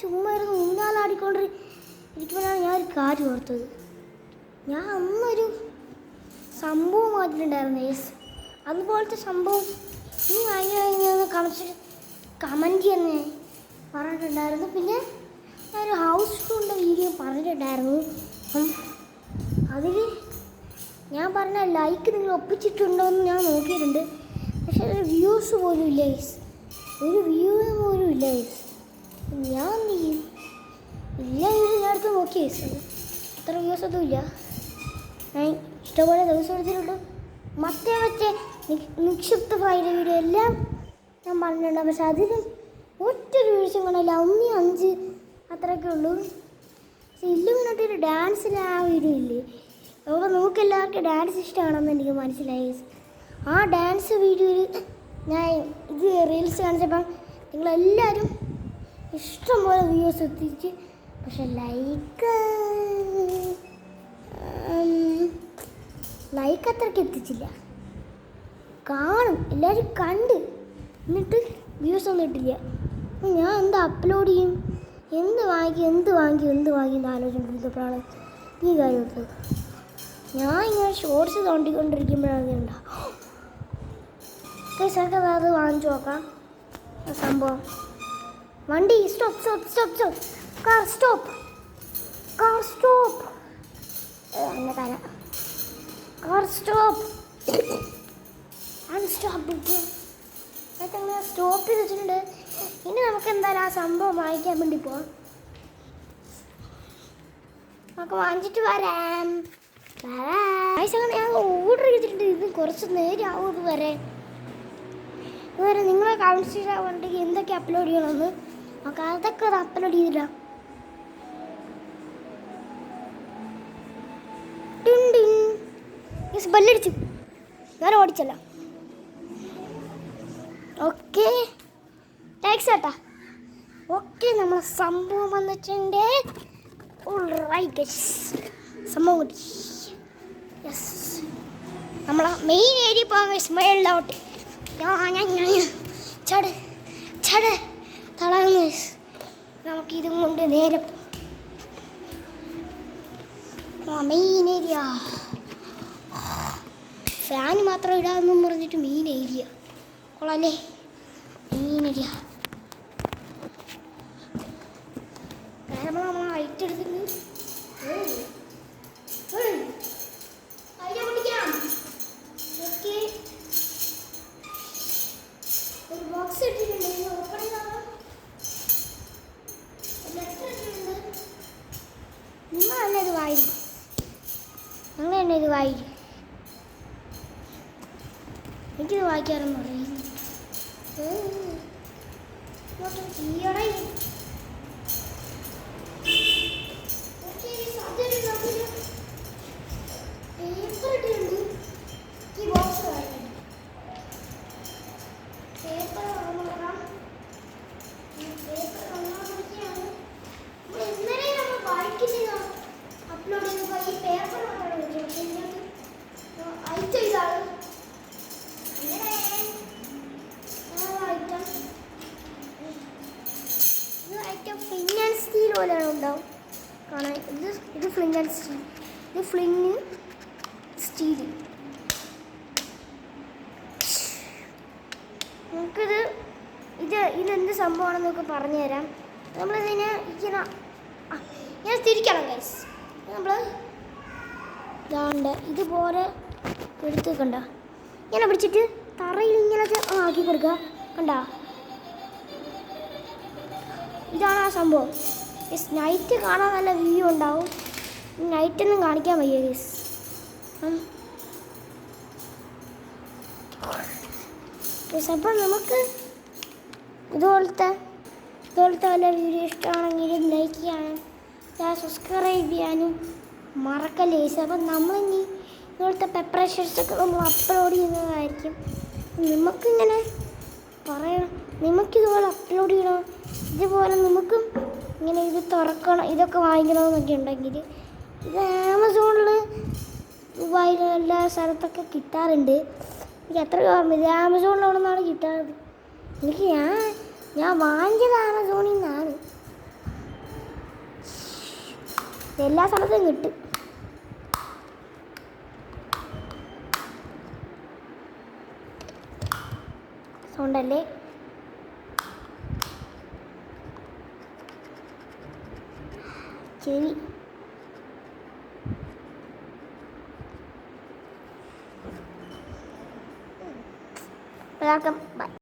ചുമ്മാ ഇരുന്ന് ഊഞ്ഞാലാടിക്കൊണ്ട് ഇരിക്കുമ്പോഴാണ് ഞാൻ ഒരു കാര്യം ഓർത്തത്. ഞാൻ അന്നൊരു സംഭവം മാറ്റിയിട്ടുണ്ടായിരുന്നു യേസ്. അതുപോലത്തെ സംഭവം നീ വാങ്ങി കമൻറ്റ് തന്നെ പറഞ്ഞിട്ടുണ്ടായിരുന്നു. പിന്നെ ഞാനൊരു ഹൗസ് ടൂറിൻ്റെ വീഡിയോ പറഞ്ഞിട്ടുണ്ടായിരുന്നു. അതിൽ ഞാൻ പറഞ്ഞ ലൈക്ക് നിങ്ങൾ ഒപ്പിച്ചിട്ടുണ്ടോ എന്ന് ഞാൻ നോക്കിയിട്ടുണ്ട്. പക്ഷെ ഒരു വ്യൂസ് പോലും ഇല്ല യേസ്. ഒരു വ്യൂ പോലും ഇല്ല യേസ്. ഞാൻ എന്ത് ചെയ്യും? ഇല്ല ഞാൻ അടുത്ത് നോക്കി യേസ്. അത്ര വ്യൂസൊന്നും ഇല്ല. ഞാൻ ഇഷ്ടംപോലെ ദിവസം എടുത്തിട്ടുണ്ട്. മറ്റേ നിക്ഷിപ്ത ഫയൽ വീഡിയോ എല്ലാം ഞാൻ പറഞ്ഞിട്ടുണ്ട്. പക്ഷെ അതിന് ഒറ്റൊരു വീഴ്ചയും കാണില്ല. 1.5 അത്രയൊക്കെ ഉള്ളൂ. പക്ഷെ ഇല്ലുമിനൊട്ടൊരു ഡാൻസിന് ആ വീഡിയോ ഇല്ലേ, അപ്പോൾ നമുക്ക് എല്ലാവർക്കും ഡാൻസ് ഇഷ്ടമാണെന്ന് എനിക്ക് മനസ്സിലായി. ആ ഡാൻസ് വീഡിയോയിൽ ഞാൻ ഇത് റീൽസ് കാണിച്ചപ്പം നിങ്ങളെല്ലാവരും ഇഷ്ടംപോലെ വ്യൂസ് എത്തിച്ച്. പക്ഷെ ലൈക്ക് അത്രയ്ക്ക് എത്തിച്ചില്ല. കാണും എല്ലാവരും കണ്ട്, എന്നിട്ട് വ്യൂസ് ഒന്നും ഇട്ടില്ല. ഞാൻ എന്താ അപ്ലോഡ് ചെയ്യും, എന്ത് വാങ്ങി എന്ന് ആലോചിച്ചുകൊണ്ടിരുന്നപ്പോഴാണ് ഈ കാര്യം എടുത്തത്. ഞാൻ ഇങ്ങനെ ഷോർട്സ് തോണ്ടിക്കൊണ്ടിരിക്കുമ്പോഴാണ് ഉണ്ടാ കേസൊക്കെ അത് വാങ്ങിച്ചു നോക്കാം. സംഭവം വണ്ടി സ്റ്റോപ്പ് കാർ സ്റ്റോപ്പ് എന്നെ തരാം. കാർ സ്റ്റോപ്പ് സ്റ്റോപ്പ് ചെയ്ത് വെച്ചിട്ടുണ്ട്. ഇനി നമുക്ക് എന്തായാലും ആ സംഭവം വാങ്ങിക്കാൻ വേണ്ടി പോവാം. നമുക്ക് വാങ്ങിച്ചിട്ട് വരാം. ഞാൻ ഓർഡർ ചെയ്തിട്ടുണ്ട്. ഇത് കുറച്ച് നേരം ആവും ഇതുവരെ. നിങ്ങളെ കമൻറ്റ് എന്തൊക്കെ അപ്ലോഡ് ചെയ്യണമെന്ന് നമുക്ക് അതൊക്കെ അത് അപ്ലോഡ് ചെയ്തിടാം. ബല്ലടിച്ചു, ഞാൻ ഓടിച്ചല്ല. ഓക്കെ താങ്ക്സ് ചേട്ടാ. ഓക്കെ നമ്മളെ സംഭവം വന്നിട്ടുണ്ട്. സംഭവം കിട്ടി. യെസ്, നമ്മളെ മെയിൻ ഏരിയ പോകാൻ സ്മൈലിലോട്ട് ചട് തളർന്ന് നമുക്കിതും കൊണ്ട് നേരെ മെയിൻ ഏരിയ. ഫാൻ മാത്രം ഇടാമെന്നും പറഞ്ഞിട്ട് മെയിൻ ഏരിയ കൊള്ളാല്ലേ. മെയിൻ ഏരിയ നമ്മൾ ഹൈറ്റ് എടുത്തിട്ട് ഒരു ബോക്സ് ഇട്ടിട്ടുണ്ട്. ഓപ്പൺ ചെയ്താൽ നിങ്ങൾ തന്നെ ഇത് വായിക്കും. നിങ്ങൾ തന്നെ ഇത് വായിക്കും. എനിക്കിത് വായിക്കാറൊന്നും അറിയില്ല. അപ്ലോഡ് ചെയ്യുമ്പോൾ ഈ പേപ്പർ മാത്രമേ അയച്ചു ചെയ്താൽ ഫ്ലിങ് ആൻഡ് സ്റ്റീൽ പോലെയാണ് ഉണ്ടാവും കാണാൻ. ഇത് ഫ്ലിങ് ആൻഡ് സ്റ്റീൽ, ഇത് ഫ്ലിങ് സ്റ്റീൽ. നമുക്കിത് ഇതെന്ത് സംഭവമാണെന്നൊക്കെ പറഞ്ഞു തരാം. നമ്മളിതിനെ ഞാൻ തിരിക്കണം ഗൈസ്. നമ്മൾ ഇതാണ്ട് ഇതുപോലെ എടുത്ത് കണ്ട ഇങ്ങനെ പിടിച്ചിട്ട് തറയിൽ ഇങ്ങനൊക്കെ ആക്കി കൊടുക്കുക. കണ്ട, ഇതാണ് ആ സംഭവം. നൈറ്റ് കാണാൻ നല്ല വ്യൂ ഉണ്ടാവും. നൈറ്റൊന്നും കാണിക്കാൻ വയ്യ ഗൈസ്. അപ്പം നമുക്ക് ഇതുപോലത്തെ വല്ല വീഡിയോ ഇഷ്ടമാണെങ്കിലും ലൈക്ക് ചെയ്യാനും സബ്സ്ക്രൈബ് ചെയ്യാനും മറക്കല്ലേ ഗൈസ്. അപ്പം നമ്മളിനി ഇതുപോലത്തെ പ്രിപ്പറേഷൻസൊക്കെ നമ്മൾ അപ്ലോഡ് ചെയ്യുന്നതായിരിക്കും. നമുക്കിങ്ങനെ പറയണം, നമുക്കിതുപോലെ അപ്ലോഡ് ചെയ്യണം, ഇതുപോലെ നമുക്കും ഇങ്ങനെ ഇത് തുറക്കണം, ഇതൊക്കെ വാങ്ങിക്കണമെന്നൊക്കെ ഉണ്ടെങ്കിൽ ഇത് ആമസോണിൽ ദുബായിൽ എല്ലാ സ്ഥലത്തൊക്കെ കിട്ടാറുണ്ട്. എനിക്ക് അത്ര ഓർമ്മ, ഇത് ആമസോണിൽ അവിടെ നിന്നാണ് കിട്ടാറ്. എനിക്ക് ഞാൻ വാങ്ങിച്ചത് ആമസോണിൽ നിന്നാണ്. എല്ലാ സ്ഥലത്തും കിട്ടും. സൗണ്ടല്ലേ? ശരി. എല്ലാവർക്കും ബൈ.